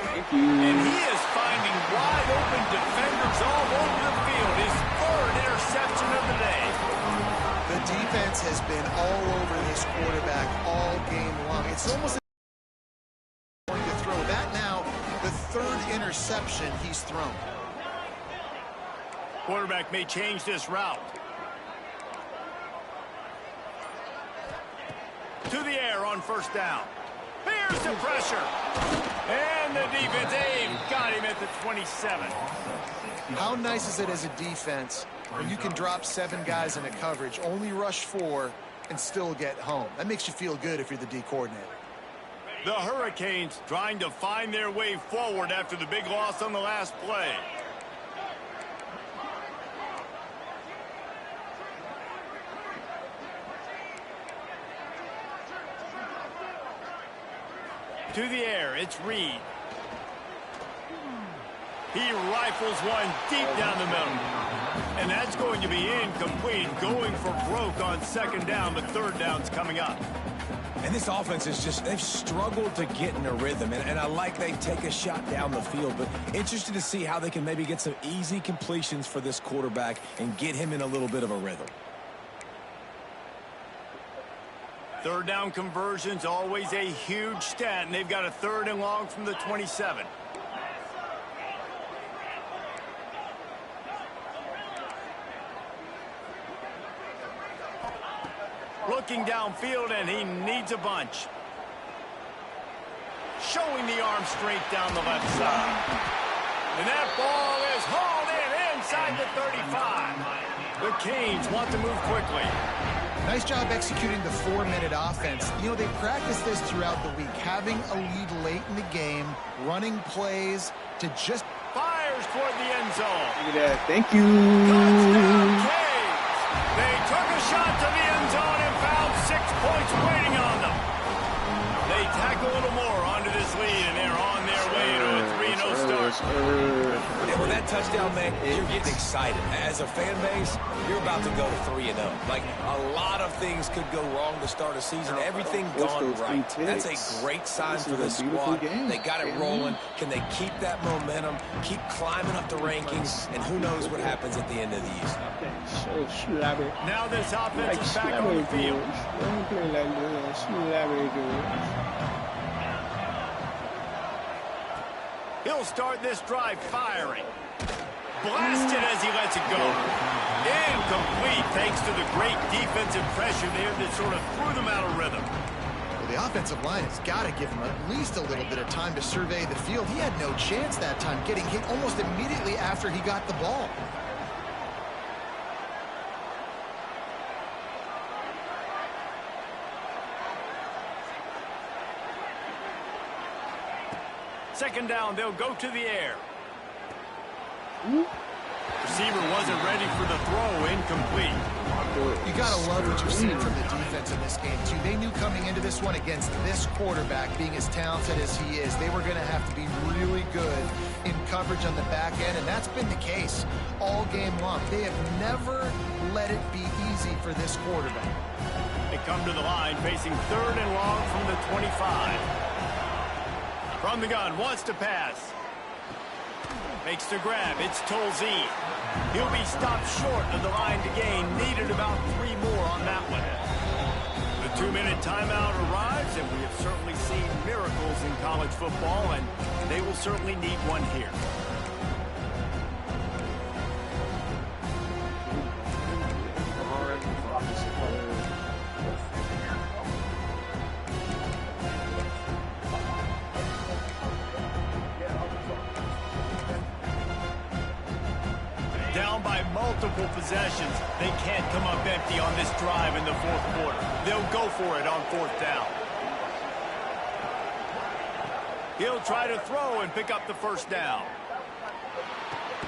Thank you. And he is finding wide open defenders all over the field. His 3rd interception of the day. The defense has been all over this quarterback all game long. It's almost going to throw that now, the 3rd interception he's thrown. Quarterback may change this route. To the air on 1st down. Here's the pressure. And the defense, got him at the 27. How nice is it as a defense when you can drop 7 guys in a coverage, only rush 4, and still get home? That makes you feel good if you're the D coordinator. The Hurricanes trying to find their way forward after the big loss on the last play. To the air, it's Reed. He rifles one deep down the middle. And that's going to be incomplete. Going for broke on 2nd down, but 3rd down's coming up. And this offense is just, they've struggled to get in a rhythm. And I like they take a shot down the field, but interested to see how they can maybe get some easy completions for this quarterback and get him in a little bit of a rhythm. 3rd down conversion's always a huge stat, and they've got a 3rd and long from the 27. Looking downfield, and he needs a bunch. Showing the arm strength down the left side. And that ball is hauled in inside the 35. The Canes want to move quickly. Nice job executing the 4-minute offense. You know, they practice this throughout the week, having a lead late in the game, running plays to just... Fires toward the end zone. Look at that. Thank you. Touchdown, Canes. They took a shot to the end zone and found 6 points waiting on them. They tack a little more onto this lead, and they're on their way to a 3-0 start. And with that touchdown, man, you're getting excited. As a fan base, you're about to go to 3-0. Like, a lot of things could go wrong to start a season. Everything gone right. That's a great sign for this squad. They got it rolling. Can they keep that momentum, keep climbing up the rankings, and who knows what happens at the end of the year. Now this offense is back on the field. He'll start this drive firing. Blasted as he lets it go. Incomplete thanks to the great defensive pressure there that sort of threw them out of rhythm. Well, The offensive line has got to give him at least a little bit of time to survey the field. He had no chance that time, getting hit almost immediately after he got the ball. Second down, they'll go to the air. Receiver wasn't ready for the throw, incomplete. You got to love what you're seeing from the defense in this game, too. They knew coming into this one against this quarterback, being as talented as he is, they were going to have to be really good in coverage on the back end, and that's been the case all game long. They have never let it be easy for this quarterback. They come to the line facing 3rd and long from the 25. From the gun, wants to pass. Makes the grab, it's Tolzien. He'll be stopped short of the line to gain. Needed about 3 more on that one. The 2-minute timeout arrives, and we have certainly seen miracles in college football, and they will certainly need one here. Down by multiple possessions. They can't come up empty on this drive in the 4th quarter. They'll go for it on 4th down. He'll try to throw and pick up the 1st down.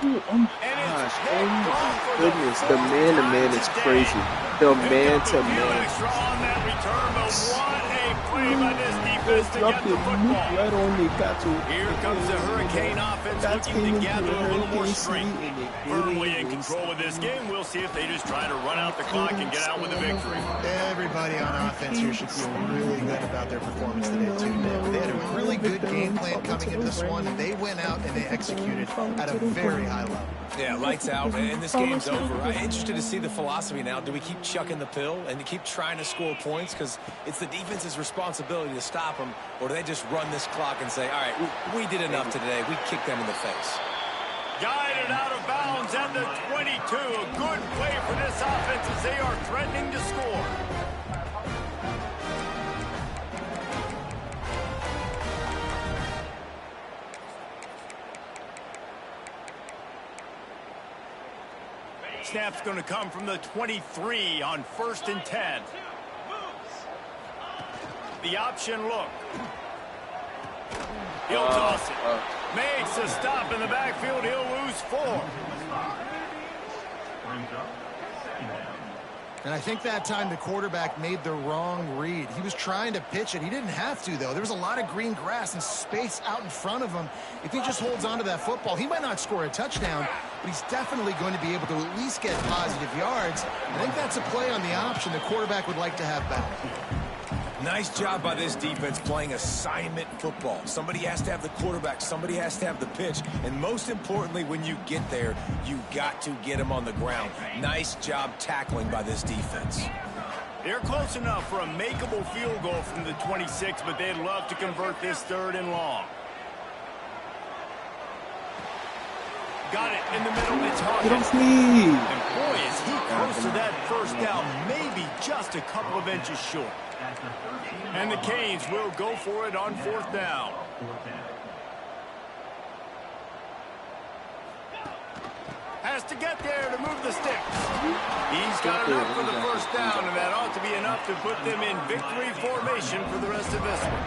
Oh my gosh, oh my goodness, the man-to-man is crazy. The man-to-man. Here comes the Hurricane offense looking to gather a little more strength. Firmly in control of this game. We'll see if they just try to run out the clock and get out with a victory. Everybody on offense here should feel really good about their performance today, too, Nick. They had a really good game plan coming into this one, and they went out and they executed at a very high level. Yeah, lights out, and this game's over. I'm interested to see the philosophy now. Do we keep chucking the pill and keep trying to score points because it's the defense's responsibility to stop them, or do they just run this clock and say, all right, we did enough today. We kicked them in the face. Guided out of bounds at the 22. A good play for this offense as they are threatening to score. Snap's going to come from the 23 on 1st and 10. The option look. He'll toss it. Makes a stop in the backfield. He'll lose 4. And I think that time the quarterback made the wrong read. He was trying to pitch it. He didn't have to, though. There was a lot of green grass and space out in front of him. If he just holds on to that football, he might not score a touchdown, but he's definitely going to be able to at least get positive yards. I think that's a play on the option the quarterback would like to have back. Nice job by this defense playing assignment football. Somebody has to have the quarterback. Somebody has to have the pitch. And most importantly, when you get there, you got to get him on the ground. Nice job tackling by this defense. They're close enough for a makeable field goal from the 26, but they'd love to convert this 3rd and long. Got it in the middle. It's Hawkins. And boy, is he close to that 1st down. Maybe just a couple of inches short. And the Canes will go for it on 4th down. Has to get there to move the sticks. He's got enough for the 1st down, and that ought to be enough to put them in victory formation for the rest of this one.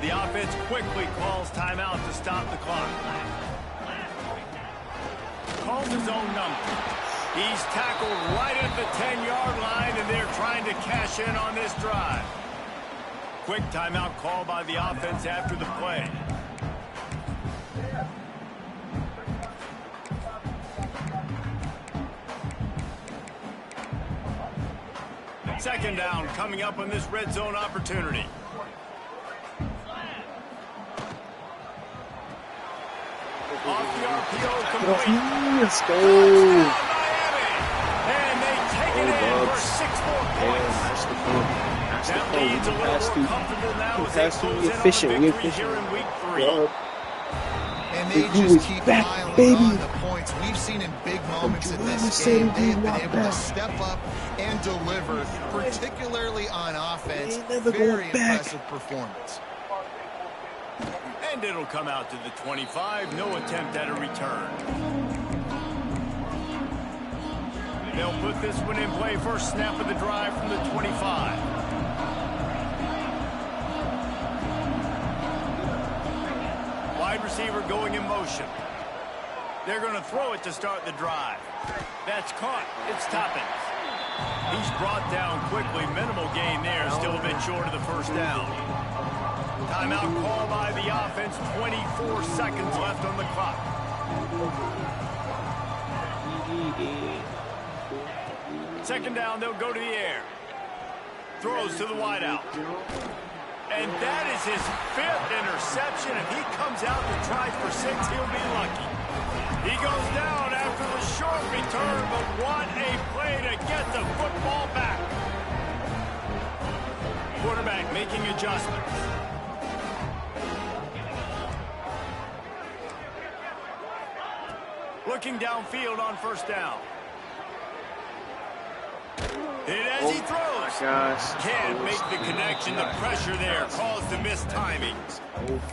The offense quickly calls timeout to stop the clock. Calls his own number. He's tackled right at the 10-yard line, and they're trying to cash in on this drive. Quick timeout call by the offense after the play. Second down coming up on this red zone opportunity. Off the RPO complete. Let's go. And they take it in for 6 more points. That leads a little more comfortable now as they close in on the victory here in week 3. And they just keep piling on the points. points we've seen in big moments in this game. They have been able to step up and deliver, particularly on offense. Very impressive performance. And it'll come out to the 25. No attempt at a return. They'll put this one in play. First snap of the drive from the 25. Wide receiver going in motion. They're going to throw it to start the drive. That's caught. It's Toppins. He's brought down quickly. Minimal gain there. Still a bit short of the first down. Timeout call by the offense. 24 seconds left on the clock. Second down, they'll go to the air. Throws to the wideout. And that is his 5th interception. If he comes out to try for 6, he'll be lucky. He goes down after the short return, but what a play to get the football back. Quarterback making adjustments. Looking downfield on first down. And as he throws, can't make the connection. The pressure there caused the missed timing.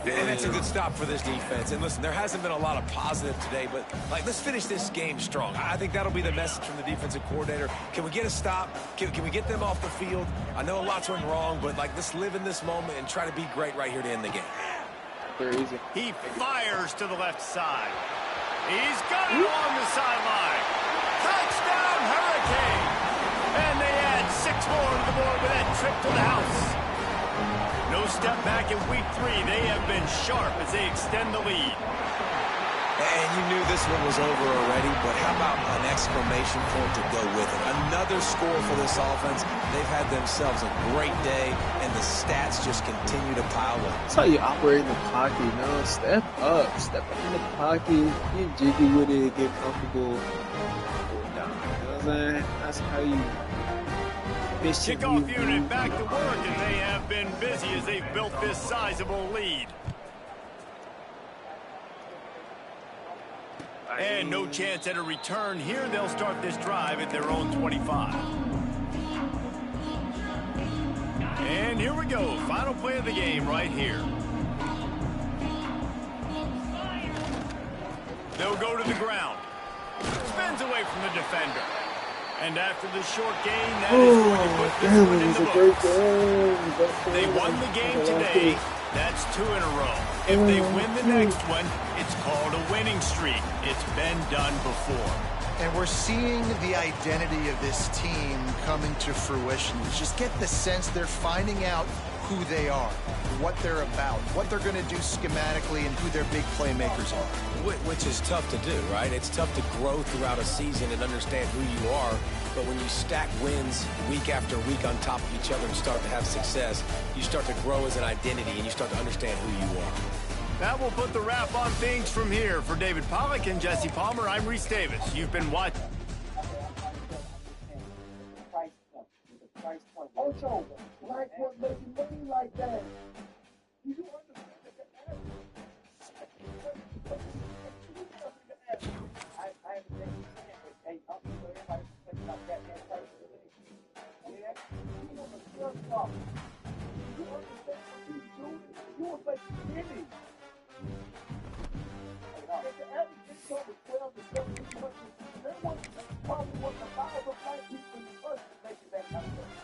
And it's a good stop for this defense. And listen, there hasn't been a lot of positive today, but let's finish this game strong. I think that'll be the message from the defensive coordinator. Can we get a stop? Can we get them off the field? I know a lot's went wrong, but let's live in this moment and try to be great right here to end the game. Very easy. He fires to the left side. He's got it on the sideline. Touchdown, Hurricane! And they add 6 more to the board with that trip to the house. No step back in week 3. They have been sharp as they extend the lead. And you knew this one was over already, but how about an exclamation point to go with it? Another score for this offense. They've had themselves a great day, and the stats just continue to pile up. That's how you operate in the pocket, you know? Step up in the pocket, get jiggy with it, get comfortable, go down. You know what I'm saying? That's how you Kickoff unit back to work, and they have been busy as they've built this sizable lead. And no chance at a return here. They'll start this drive at their own 25. And here we go. Final play of the game right here. They'll go to the ground. Spins away from the defender. And after the short gain, that is going to put this one in the books. They won the game today. That's 2 in a row. If they win the next one, it's called a winning streak. It's been done before. And we're seeing the identity of this team coming to fruition. You just get the sense they're finding out who they are, what they're about, what they're going to do schematically, and who their big playmakers are. Which is tough to do, right? It's tough to grow throughout a season and understand who you are. But when you stack wins week after week on top of each other and start to have success, you start to grow as an identity and you start to understand who you are. That will put the wrap on things from here. For David Pollack and Jesse Palmer, I'm Reese Davis. You've been watching. Also, like what making money like that? You understand that I haven't been hey, I'm sure everybody thinks about that price. Yeah, you know the stuff off. You understand what you do? You will make money. If the average income was 12 to 17 months, there was probably was 1,000 black people in the first making that kind of money.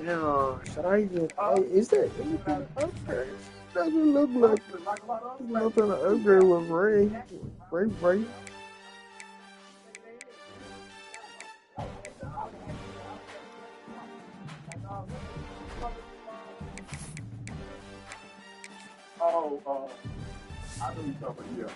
Now, should I even? Is there anything to upgrade? Doesn't look like there's nothing to upgrade with Ray. Ray. Oh, I know you're talking about, yeah.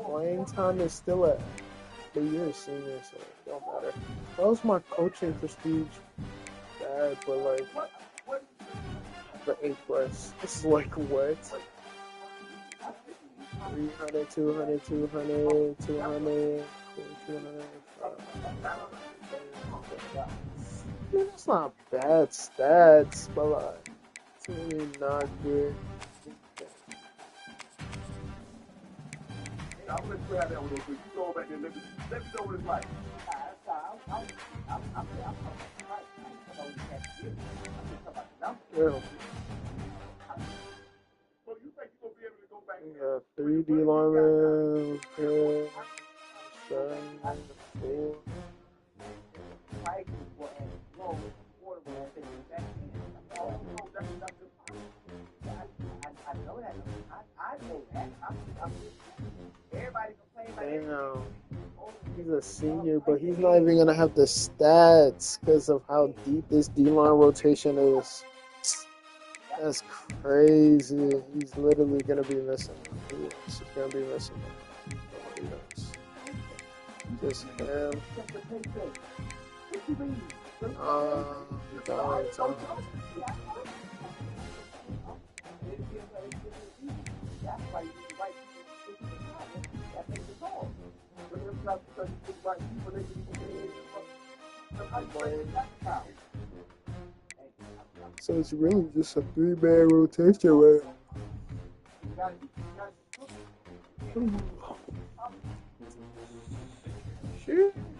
Playing time is still at the year senior, so it don't matter. That was my coaching prestige bad, but like for A+. This is like what? 300, 200, 200, 200, 200. That's not bad stats, but like, it's really not good. I'll let you have that one real quick. You go back there and let me know what it's like. Yeah. So you think you're going to be able to go back We there? got 3 D linemen, okay, 7, 4. Damn. He's a senior, but he's not even going to have the stats because of how deep this D-line rotation is. That's crazy. He's literally going to be missing. Who else is going to be missing? Nobody else. Just him. So it's really just a 3-man rotation, right? Shit.